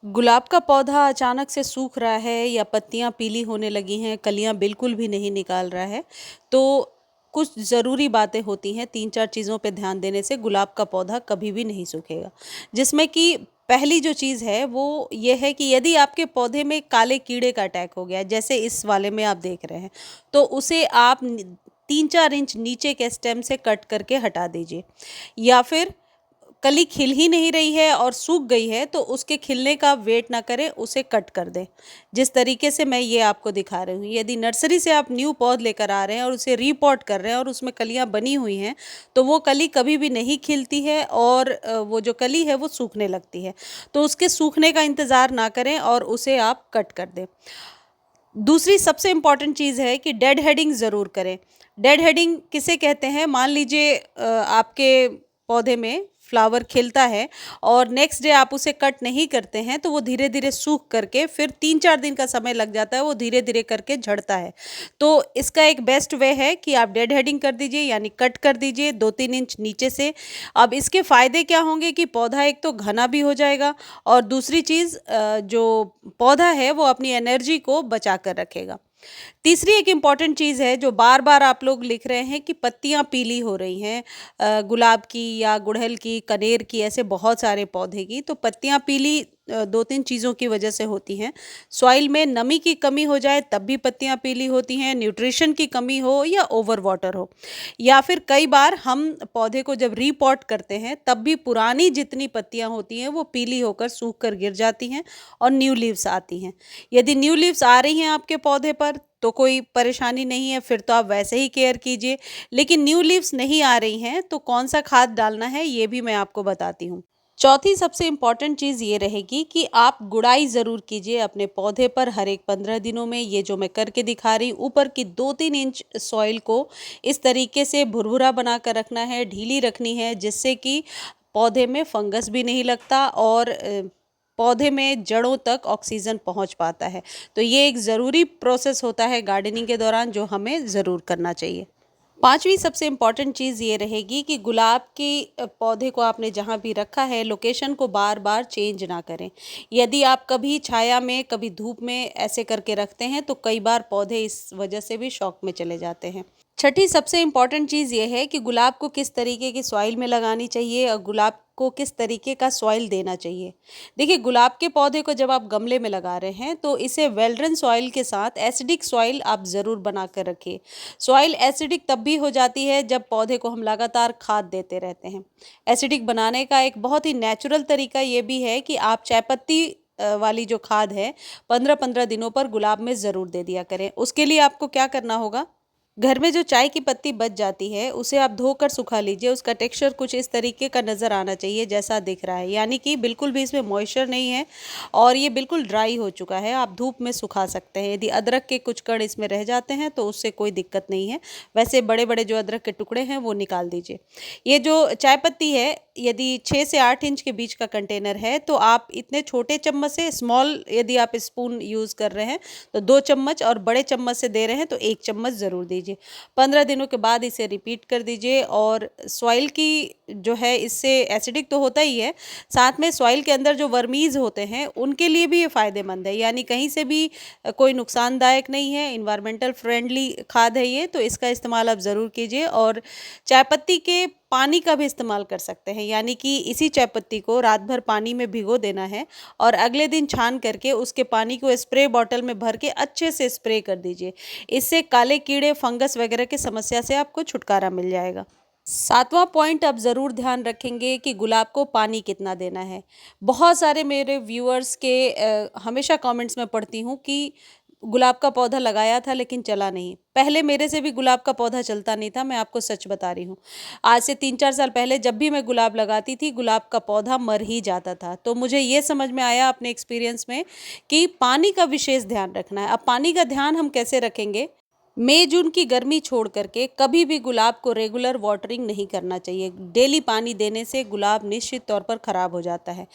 गुलाब का पौधा अचानक से सूख रहा है या पत्तियां पीली होने लगी हैं, कलियां बिल्कुल भी नहीं निकाल रहा है, तो कुछ ज़रूरी बातें होती हैं। 3-4 चीज़ों पे ध्यान देने से गुलाब का पौधा कभी भी नहीं सूखेगा। जिसमें कि पहली जो चीज़ है वो ये है कि यदि आपके पौधे में काले कीड़े का अटैक हो गया है, जैसे इस वाले में आप देख रहे हैं, तो उसे आप 3-4 इंच नीचे के स्टेम से कट करके हटा दीजिए। या फिर कली खिल ही नहीं रही है और सूख गई है तो उसके खिलने का वेट ना करें, उसे कट कर दें। जिस तरीके से मैं ये आपको दिखा रही हूँ, यदि नर्सरी से आप न्यू पौध लेकर आ रहे हैं और उसे रीपॉट कर रहे हैं और उसमें कलियां बनी हुई हैं, तो वो कली कभी भी नहीं खिलती है और वो जो कली है वो सूखने लगती है। तो उसके सूखने का इंतज़ार ना करें और उसे आप कट कर दें। दूसरी सबसे इम्पॉर्टेंट चीज़ है कि डेड हेडिंग ज़रूर करें। डेड हेडिंग किसे कहते हैं? मान लीजिए आपके पौधे में फ्लावर खिलता है और नेक्स्ट डे आप उसे कट नहीं करते हैं, तो वो धीरे धीरे सूख करके फिर 3-4 दिन का समय लग जाता है, वो धीरे धीरे करके झड़ता है। तो इसका एक बेस्ट वे है कि आप डेड हेडिंग कर दीजिए, यानी कट कर दीजिए 2-3 इंच नीचे से। अब इसके फ़ायदे क्या होंगे कि पौधा एक तो घना भी हो जाएगा और दूसरी चीज़ जो पौधा है वो अपनी एनर्जी को बचा कर रखेगा। तीसरी एक इम्पॉर्टेंट चीज़ है जो बार-बार आप लोग लिख रहे हैं कि पत्तियाँ पीली हो रही हैं, गुलाब की या गुड़हल की, कनेर की, ऐसे बहुत सारे पौधे की। तो पत्तियाँ पीली 2-3 चीज़ों की वजह से होती हैं। सॉइल में नमी की कमी हो जाए तब भी पत्तियाँ पीली होती हैं, न्यूट्रिशन की कमी हो या ओवर वाटर हो। या फिर कई बार हम पौधे को जब रीपॉट करते हैं तब भी पुरानी जितनी पत्तियाँ होती हैं वो पीली होकर सूख कर गिर जाती हैं और न्यू लीव्स आती हैं। यदि न्यू लीव्स आ रही हैं आपके पौधे पर तो कोई परेशानी नहीं है, फिर तो आप वैसे ही केयर कीजिए। लेकिन न्यू लीव्स नहीं आ रही हैं तो कौन सा खाद डालना है ये भी मैं आपको बताती हूँ। चौथी सबसे इम्पॉर्टेंट चीज़ ये रहेगी कि आप गुड़ाई ज़रूर कीजिए अपने पौधे पर हर एक 15 दिनों में। ये जो मैं करके दिखा रही हूँ, ऊपर की 2-3 इंच सॉइल को इस तरीके से भुरभुरा बना कर रखना है, ढीली रखनी है, जिससे कि पौधे में फंगस भी नहीं लगता और पौधे में जड़ों तक ऑक्सीजन पहुंच पाता है। तो ये एक ज़रूरी प्रोसेस होता है गार्डनिंग के दौरान जो हमें ज़रूर करना चाहिए। पांचवी सबसे इम्पॉर्टेंट चीज़ ये रहेगी कि गुलाब के पौधे को आपने जहाँ भी रखा है, लोकेशन को बार बार चेंज ना करें। यदि आप कभी छाया में कभी धूप में ऐसे करके रखते हैं तो कई बार पौधे इस वजह से भी शॉक में चले जाते हैं। छठी सबसे इम्पॉर्टेंट चीज़ ये है कि गुलाब को किस तरीके की सॉइल में लगानी चाहिए और गुलाब को किस तरीके का सॉइल देना चाहिए। देखिए, गुलाब के पौधे को जब आप गमले में लगा रहे हैं तो इसे वेल्ड्रन सॉइल के साथ एसिडिक सॉइल आप ज़रूर बना कर रखिए। सॉइल एसिडिक तब भी हो जाती है जब पौधे को हम लगातार खाद देते रहते हैं। एसिडिक बनाने का एक बहुत ही नेचुरल तरीका ये भी है कि आप चायपत्ती वाली जो खाद है 15-15 दिनों पर गुलाब में ज़रूर दे दिया करें। उसके लिए आपको क्या करना होगा, घर में जो चाय की पत्ती बच जाती है उसे आप धोकर सुखा लीजिए। उसका टेक्सचर कुछ इस तरीके का नज़र आना चाहिए जैसा दिख रहा है, यानी कि बिल्कुल भी इसमें मॉइस्चर नहीं है और ये बिल्कुल ड्राई हो चुका है। आप धूप में सुखा सकते हैं। यदि अदरक के कुछ कण इसमें रह जाते हैं तो उससे कोई दिक्कत नहीं है। वैसे बड़े बड़े जो अदरक के टुकड़े हैं वो निकाल दीजिए। ये जो चाय पत्ती है, यदि 6 से 8 इंच के बीच का कंटेनर है तो आप इतने छोटे चम्मच से, स्मॉल यदि आप स्पून यूज़ कर रहे हैं तो 2 चम्मच, और बड़े चम्मच से दे रहे हैं तो 1 चम्मच ज़रूर दीजिए। 15 दिनों के बाद इसे रिपीट कर दीजिए। और सॉइल की जो है, इससे एसिडिक तो होता ही है, साथ में सॉइल के अंदर जो वर्मीज़ होते हैं उनके लिए भी ये फ़ायदेमंद है, यानी कहीं से भी कोई नुकसानदायक नहीं है, इन्वायरमेंटल फ्रेंडली खाद है ये, तो इसका इस्तेमाल आप ज़रूर कीजिए। और चाय पत्ती के पानी का भी इस्तेमाल कर सकते हैं, यानी कि इसी चाय पत्ती को रात भर पानी में भिगो देना है और अगले दिन छान करके उसके पानी को स्प्रे बॉटल में भर के अच्छे से स्प्रे कर दीजिए। इससे काले कीड़े, फंगस वगैरह की समस्या से आपको छुटकारा मिल जाएगा। सातवां पॉइंट आप ज़रूर ध्यान रखेंगे कि गुलाब को पानी कितना देना है। बहुत सारे मेरे व्यूअर्स के हमेशा कमेंट्स में पढ़ती हूँ कि गुलाब का पौधा लगाया था लेकिन चला नहीं। पहले मेरे से भी गुलाब का पौधा चलता नहीं था, मैं आपको सच बता रही हूँ। आज से 3-4 साल पहले जब भी मैं गुलाब लगाती थी, गुलाब का पौधा मर ही जाता था। तो मुझे ये समझ में आया अपने एक्सपीरियंस में कि पानी का विशेष ध्यान रखना है। अब पानी का ध्यान हम कैसे रखेंगे? मई जून की गर्मी छोड़ करके कभी भी गुलाब को रेगुलर वाटरिंग नहीं करना चाहिए। डेली पानी देने से गुलाब निश्चित तौर पर ख़राब हो जाता है।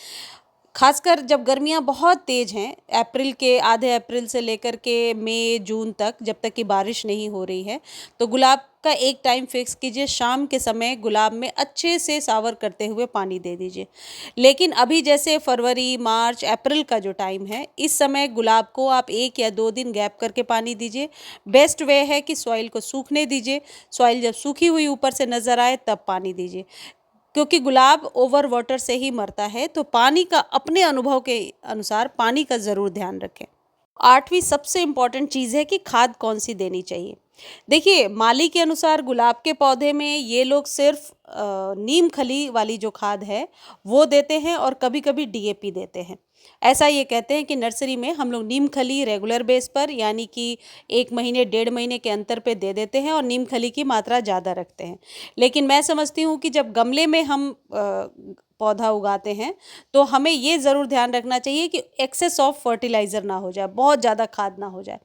खासकर जब गर्मियाँ बहुत तेज़ हैं, अप्रैल के आधे अप्रैल से लेकर के मई जून तक, जब तक कि बारिश नहीं हो रही है, तो गुलाब का एक टाइम फिक्स कीजिए, शाम के समय गुलाब में अच्छे से शावर करते हुए पानी दे दीजिए। लेकिन अभी जैसे फरवरी, मार्च, अप्रैल का जो टाइम है, इस समय गुलाब को आप 1 या 2 दिन गैप करके पानी दीजिए। बेस्ट वे है कि सॉइल को सूखने दीजिए, सॉइल जब सूखी हुई ऊपर से नज़र आए तब पानी दीजिए। क्योंकि गुलाब ओवर वाटर से ही मरता है, तो पानी का अपने अनुभव के अनुसार पानी का ज़रूर ध्यान रखें। 8वीं सबसे इम्पॉर्टेंट चीज़ है कि खाद कौन-सी देनी चाहिए। देखिए, माली के अनुसार गुलाब के पौधे में ये लोग सिर्फ़ नीम खली वाली जो खाद है, वो देते हैं और कभी-कभी डीएपी देते हैं। ऐसा ये कहते हैं कि नर्सरी में हम लोग नीम खली रेगुलर बेस पर, यानी कि 1 महीने, 1.5 महीने के अंतर पे दे देते हैं और नीम खली की मात्रा ज़्यादा रखते हैं। लेकिन मैं समझती हूँ कि जब गमले में हम पौधा उगाते हैं, तो हमें ये ज़रूर ध्यान रखना चाहिए कि एक्सेस ऑफ फर्टिलाइज़र ना हो जाए, बहुत ज़्यादा खाद ना हो जाए।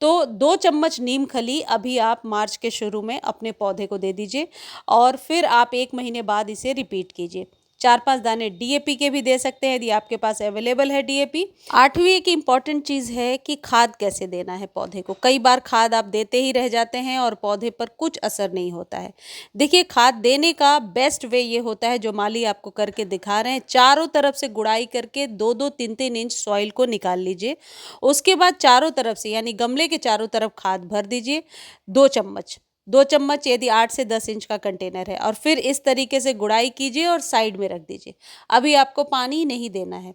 तो 2 चम्मच नीम खली अभी आप मार्च के शुरू में अपने पौधे को दे दीजिए और फिर आप 1 महीने बाद इसे रिपीट कीजिए। 4-5 दाने डीएपी के भी दे सकते हैं यदि आपके पास अवेलेबल है डीएपी। 8वीं एक इम्पॉर्टेंट चीज़ है कि खाद कैसे देना है पौधे को। कई बार खाद आप देते ही रह जाते हैं और पौधे पर कुछ असर नहीं होता है। देखिए, खाद देने का बेस्ट वे ये होता है जो माली आपको करके दिखा रहे हैं, चारों तरफ से गुड़ाई करके 2-2, 3-3 इंच सॉइल को निकाल लीजिए। उसके बाद चारों तरफ से, यानी गमले के चारों तरफ खाद भर दीजिए 2 चम्मच। 2 चम्मच यदि 8 से 10 इंच का कंटेनर है, और फिर इस तरीके से गुड़ाई कीजिए और साइड में रख दीजिए। अभी आपको पानी नहीं देना है।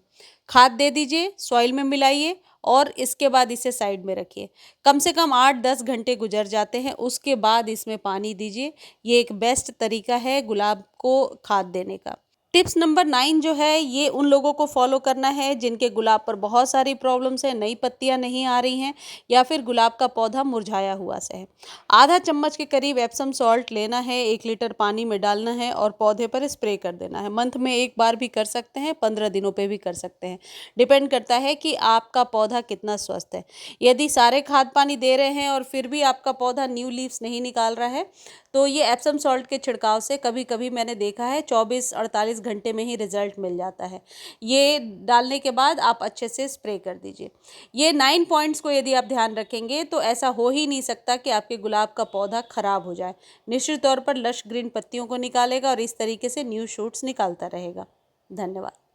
खाद दे दीजिए, सॉइल में मिलाइए और इसके बाद इसे साइड में रखिए। कम से कम 8-10 घंटे गुजर जाते हैं, उसके बाद इसमें पानी दीजिए। ये एक बेस्ट तरीका है गुलाब को खाद देने का। टिप्स नंबर 9 जो है, ये उन लोगों को फॉलो करना है जिनके गुलाब पर बहुत सारी प्रॉब्लम्स हैं, नई पत्तियां नहीं आ रही हैं या फिर गुलाब का पौधा मुरझाया हुआ सा है। आधा चम्मच के करीब एप्सम सॉल्ट लेना है, 1 लीटर पानी में डालना है और पौधे पर स्प्रे कर देना है। मंथ में 1 बार भी कर सकते हैं, 15 दिनों पे भी कर सकते हैं। डिपेंड करता है कि आपका पौधा कितना स्वस्थ है। यदि सारे खाद पानी दे रहे हैं और फिर भी आपका पौधा न्यू लीव्स नहीं निकाल रहा है, तो ये एप्सम सॉल्ट के छिड़काव से कभी-कभी मैंने देखा है 24-48 घंटे में ही रिजल्ट मिल जाता है। ये डालने के बाद आप अच्छे से स्प्रे कर दीजिए। ये 9 पॉइंट्स को यदि आप ध्यान रखेंगे तो ऐसा हो ही नहीं सकता कि आपके गुलाब का पौधा खराब हो जाए। निश्चित तौर पर लश ग्रीन पत्तियों को निकालेगा और इस तरीके से न्यू शूट्स निकालता रहेगा। धन्यवाद।